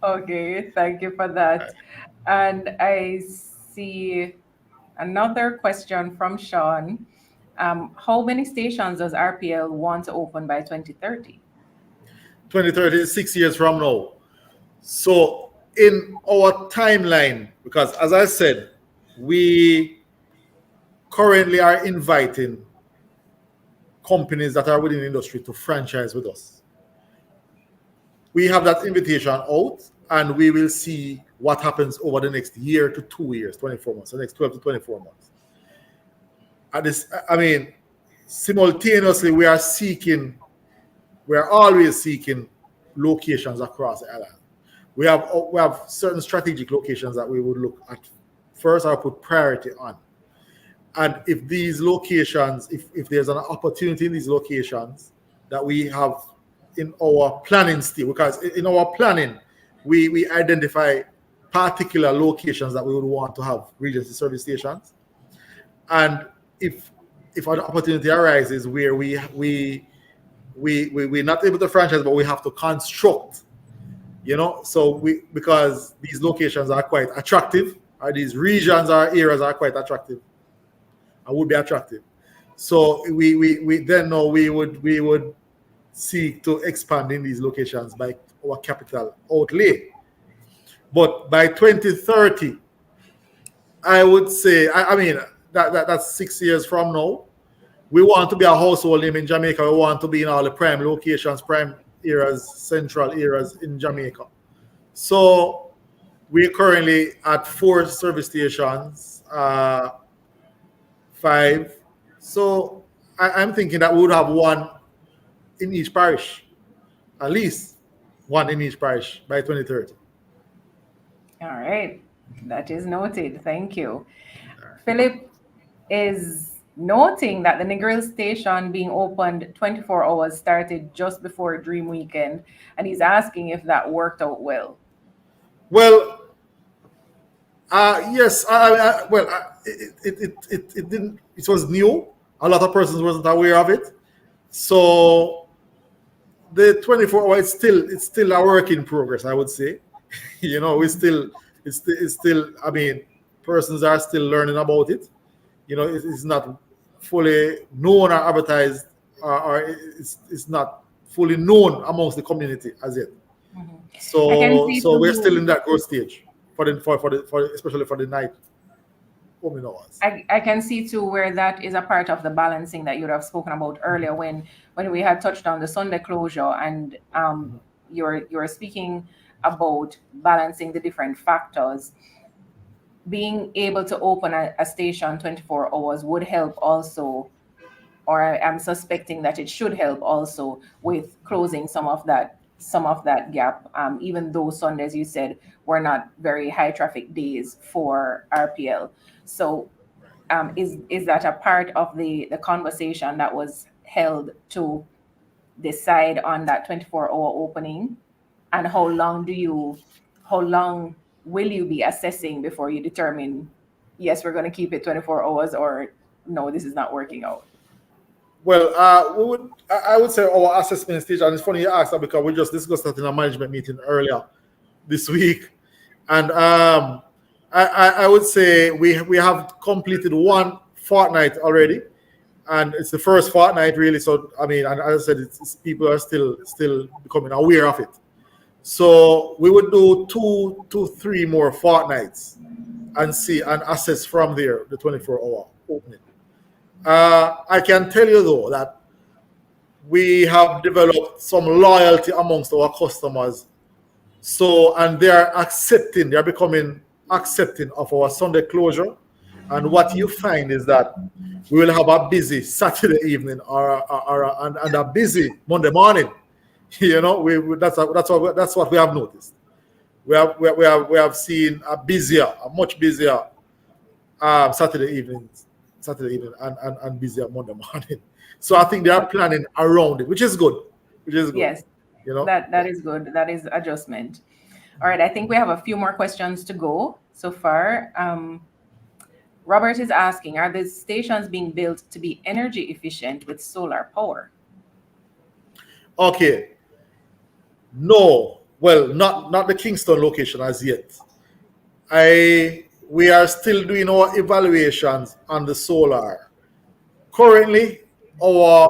Okay, thank you for that. And I see another question from Sean. How many stations does RPL want to open by 2030? 2030 is 6 years from now. So in our timeline, because as I said, we currently are inviting companies that are within the industry to franchise with us. We have that invitation out, and we will see what happens over the next year to 2 years, 24 months, the next 12 to 24 months. Simultaneously, we are always seeking locations across the island. We have certain strategic locations that we would look at first or put priority on. And if these locations, if there's an opportunity in these locations that we have in our planning still, because in our planning, we identify particular locations that we would want to have Regency service stations. And if an opportunity arises where we're not able to franchise, but we have to construct, because these locations are quite attractive, or these regions or areas are quite attractive, and would be attractive. So we then know we would seek to expand in these locations by our capital outlay. But by 2030, I would say, that's 6 years from now. We want to be a household name in Jamaica. We want to be in all the prime locations, prime areas, central areas in Jamaica. So we're currently at 4 service stations, 5. So I'm thinking that we would have 1 in each parish, at least 1 in each parish by 2030. All right, that is noted. Thank you. Philip is noting that the Negril station being opened 24 hours started just before Dream Weekend, and he's asking if that worked out well. Well, yes. It didn't. It was new. A lot of persons wasn't aware of it. So the 24 hours, it's still a work in progress, I would say. It's still. Persons are still learning about it. It's not fully known or advertised, or it's not fully known amongst the community as yet. Mm-hmm. So we're still in that growth stage for especially for the night. opening hours. I can see too where that is a part of the balancing that you would have spoken about earlier when we had touched on the Sunday closure, and you're speaking about balancing the different factors. Being able to open a station 24 hours would help also, or I'm suspecting that it should help also with closing some of that gap. Even though Sundays, you said, were not very high traffic days for RPL. So is that a part of the conversation that was held to decide on that 24-hour opening? And how long will you be assessing before you determine, yes, we're going to keep it 24 hours, or no, this is not working out? Well, I would say our assessment stage, and it's funny you asked that because we just discussed that in a management meeting earlier this week, and I would say we have completed one fortnight already, and it's the first fortnight really. So I mean, and as I said, it's people are still becoming aware of it. So we would do two, 3 more fortnights and see and assess from there the 24-hour opening. I can tell you though that we have developed some loyalty amongst our customers. So, and they're becoming accepting of our Sunday closure. And what you find is that we will have a busy Saturday evening and a busy Monday morning. You know, that's what we have noticed. We have seen a much busier Saturday evening and busier Monday morning. So I think they are planning around it, which is good. Yes, you know, that is good. That is adjustment. All right, I think we have a few more questions to go so far. Robert is asking, are the stations being built to be energy efficient with solar power? Okay. No, well, not the Kingston location as yet. We are still doing our evaluations on the solar. Currently, our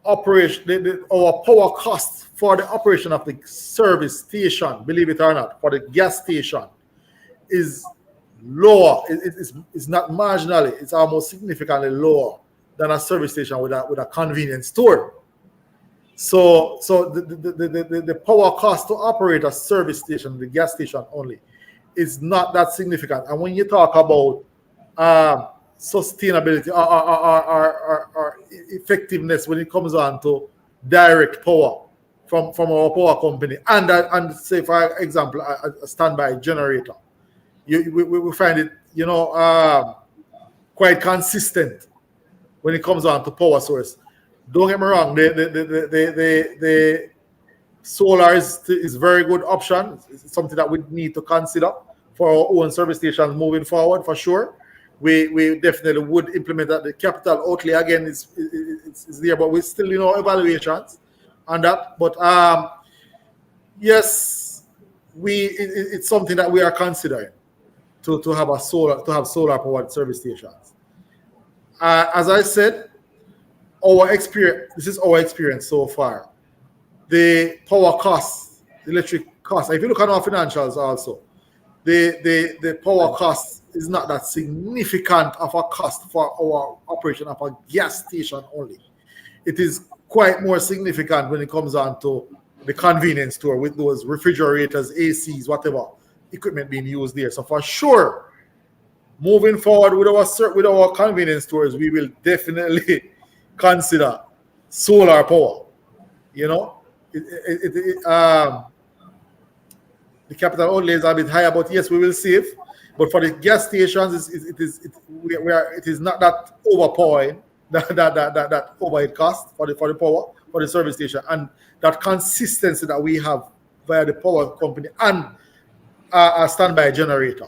operation, our power cost for the operation of the service station, believe it or not, for the gas station, is lower. It's not marginally; it's almost significantly lower than a service station with a convenience store. So the power cost to operate a service station, the gas station only, is not that significant. And when you talk about sustainability or effectiveness when it comes on to direct power from our power company, and say for example a standby generator, we find it quite consistent when it comes on to power source. Don't get me wrong, the solar is very good option. It's something that we need to consider for our own service stations moving forward, for sure. We definitely would implement that. The capital outlay again is there, but we still evaluations on that. But yes, it's something that we are considering to have solar powered service stations. As I said, this is our experience so far. The power costs, the electric costs, if you look at our financials also, the power cost is not that significant of a cost for our operation of a gas station only. It is quite more significant when it comes on to the convenience store with those refrigerators, ACs, whatever equipment being used there. So for sure, moving forward with our convenience stores, we will definitely consider solar power. The capital outlay is a bit higher, but yes, we will save. But for the gas stations, it is not that overpowering, that overhead cost for the power for the service station, and that consistency that we have via the power company and a standby generator.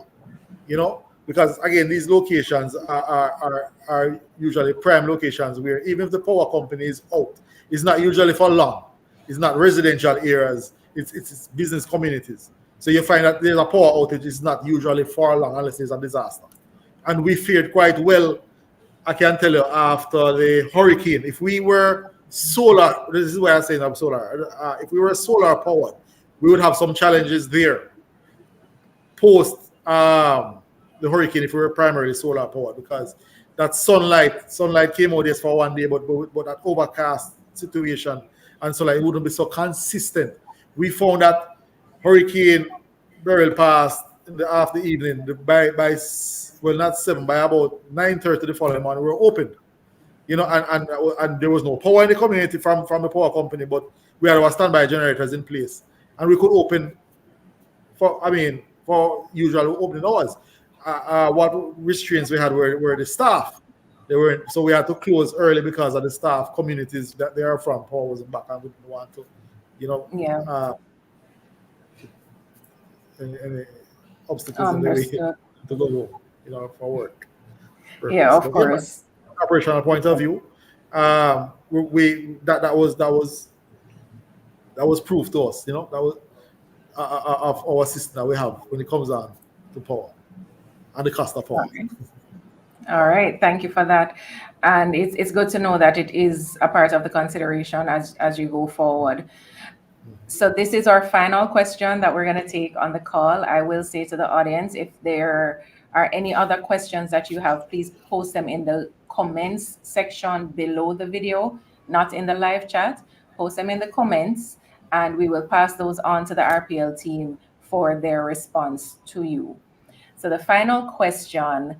Because again, these locations are usually prime locations where even if the power company is out, it's not usually for long. It's not residential areas. It's business communities. So you find that there's a power outage. It's not usually for long unless there's a disaster. And we fared quite well, I can tell you, after the hurricane. If we were solar, this is why I'm saying I'm solar. If we were solar powered, we would have some challenges there post the hurricane if we were primarily solar powered, because that sunlight came out just for one day, but that overcast situation and so like it wouldn't be so consistent. We found that Hurricane Beryl passed in the after evening by well not 7, by about 9:30 the following morning we were open. You know, and there was no power in the community from the power company, but we had our standby generators in place, and we could open for usual opening hours. What restraints we had were the staff. So we had to close early because of the staff communities that they are from. Power wasn't back, and we didn't want to, any obstacles in the way to go home, for work. Yeah, of course. From an operational point of view, that was proof to us. That was of our system that we have when it comes down to power and the cost of power. Okay. All right, thank you for that. And it's good to know that it is a part of the consideration as you go forward. So this is our final question that we're going to take on the call. I will say to the audience, if there are any other questions that you have, please post them in the comments section below the video, not in the live chat. Post them in the comments, and we will pass those on to the RPL team for their response to you. So the final question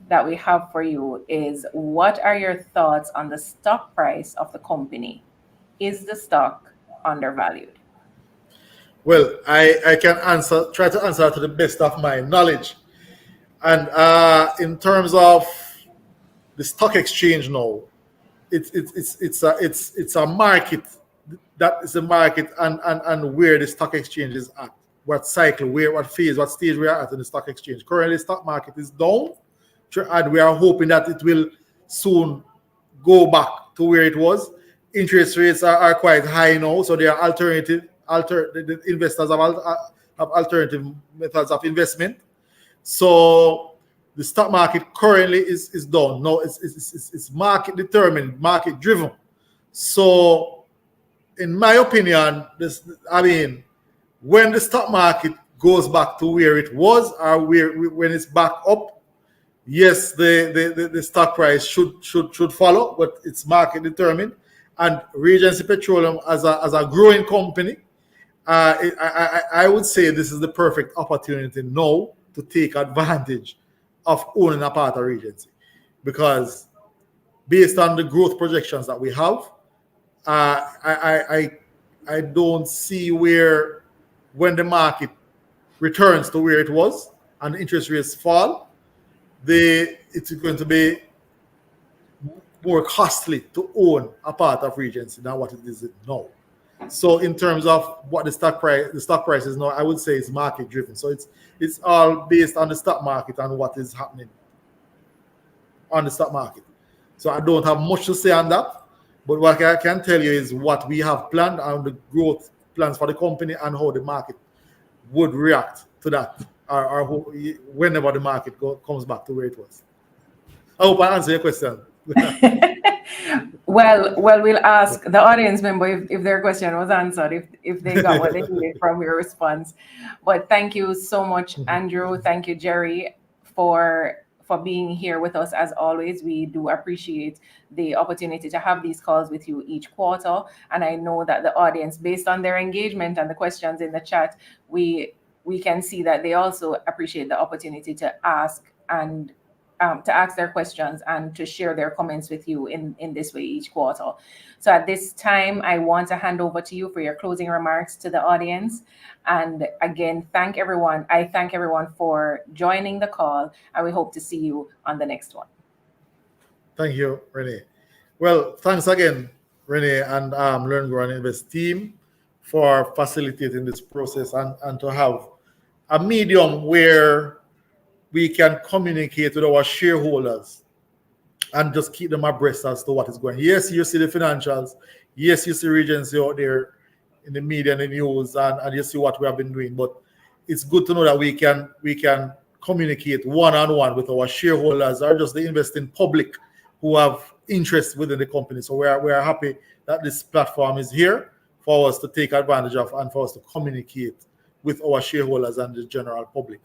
that we have for you is, what are your thoughts on the stock price of the company? Is the stock undervalued? Well, I can try to answer to the best of my knowledge. And in terms of the stock exchange now, it's a market. That is a market, and where the stock exchange is at, what cycle, what phase, what stage we are at in the stock exchange. Currently, the stock market is down, and we are hoping that it will soon go back to where it was. Interest rates are quite high now, so there are the investors have alternative methods of investment. So the stock market currently is down. No, it's market determined, market driven. So in my opinion, when the stock market goes back to where it was, or when it's back up, yes, the stock price should follow, but it's market determined. And Regency Petroleum as a growing company, I would say this is the perfect opportunity now to take advantage of owning a part of Regency, because based on the growth projections that we have, I don't see where, when the market returns to where it was and the interest rates fall, it's going to be more costly to own a part of Regency than what it is now. So in terms of what the stock price is now, I would say it's market driven. So it's all based on the stock market and what is happening on the stock market. So I don't have much to say on that, but what I can tell you is what we have planned and the growth plans for the company and how the market would react to that, or whenever the market comes back to where it was. I hope I answered your question. Well, we'll ask the audience member if their question was answered, if they got what they needed from your response. But thank you so much, Andrew. Thank you, Jerry, for being here with us as always. We do appreciate the opportunity to have these calls with you each quarter. And I know that the audience, based on their engagement and the questions in the chat, we can see that they also appreciate the opportunity to ask their questions and to share their comments with you in this way each quarter. So at this time, I want to hand over to you for your closing remarks to the audience. And again, thank everyone for joining the call, and we hope to see you on the next one. Thank you, Renee. Well, thanks again, Renee and L.E.A.R.N Grow and Invest team for facilitating this process and to have a medium where we can communicate with our shareholders and just keep them abreast as to what is going on. Yes, you see the financials. Yes, you see Regency out there in the media and the news, and you see what we have been doing. But it's good to know that we can communicate one-on-one with our shareholders or just the investing public who have interest within the company. So we are happy that this platform is here for us to take advantage of and for us to communicate with our shareholders and the general public.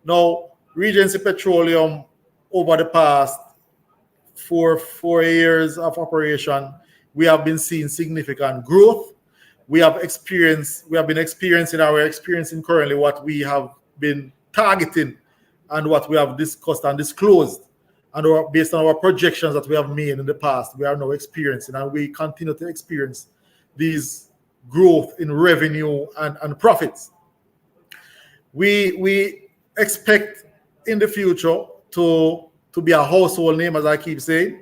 Now, Regency Petroleum, over the past four years of operation, we have been seeing significant growth. We have been experiencing currently what we have been targeting and what we have discussed and disclosed. And based on our projections that we have made in the past, we are now experiencing, and we continue to experience these growth in revenue and profits. We expect in the future to be a household name, as I keep saying,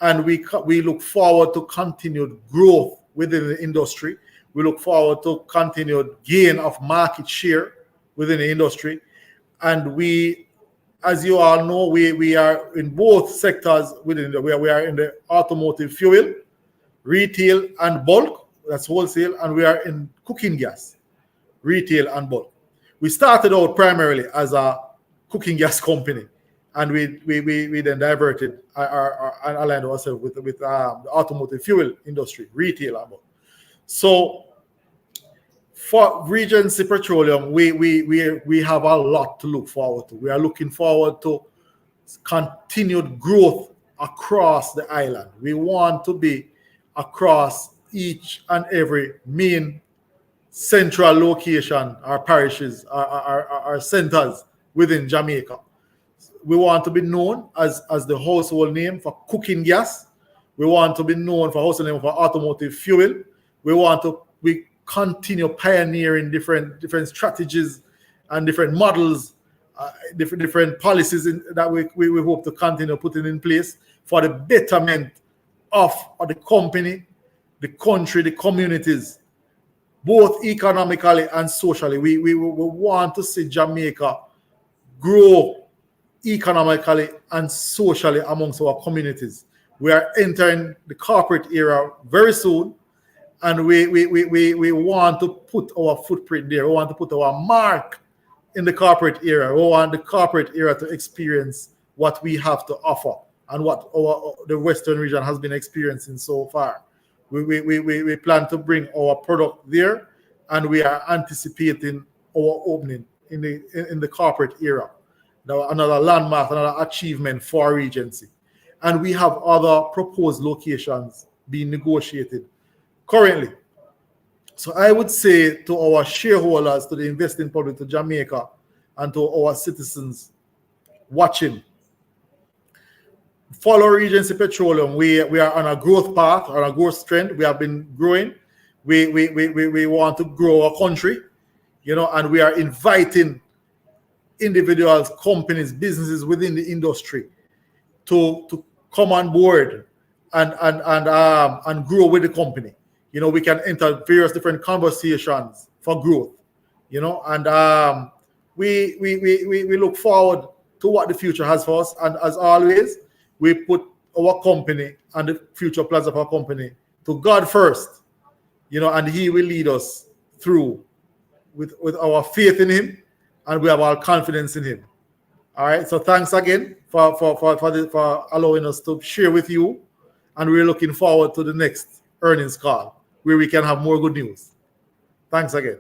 and we look forward to continued growth within the industry. We look forward to continued gain of market share within the industry, and we, as you all know, we are in both sectors within we are in the automotive fuel, retail and bulk, that's wholesale, and we are in cooking gas, retail and bulk. We started out primarily as a cooking gas company, and we then diverted and aligned ourselves with the automotive fuel industry, retail and bulk. So for Regency Petroleum, we have a lot to look forward to. We are looking forward to continued growth across the island. We want to be across each and every main central location, our parishes, our centers within Jamaica. We want to be known as the household name for cooking gas. We want to be known for household name for automotive fuel. We continue pioneering different strategies and different models, different policies that we hope to continue putting in place for the betterment of the company, the country, the communities, both economically and socially. We want to see Jamaica grow economically and socially amongst our communities. We are entering the corporate era very soon, and we want to put our footprint there. We want to put our mark in the corporate era. We want the corporate era to experience what we have to offer and what the Western region has been experiencing so far. We plan to bring our product there, and we are anticipating our opening in the corporate era. Now, another landmark, another achievement for Regency. And we have other proposed locations being negotiated currently. So I would say to our shareholders, to the investing public, to Jamaica, and to our citizens watching, follow Regency Petroleum. We are on a growth path, on a growth trend. We have been growing. We want to grow our country, and we are inviting individuals, companies, businesses within the industry to come on board and grow with the company. We can enter various different conversations for growth, and we look forward to what the future has for us. And as always, we put our company and the future plans of our company to God first, and He will lead us through with our faith in Him, and we have our confidence in Him. All right. So thanks again for allowing us to share with you, and we're looking forward to the next earnings call where we can have more good news. Thanks again.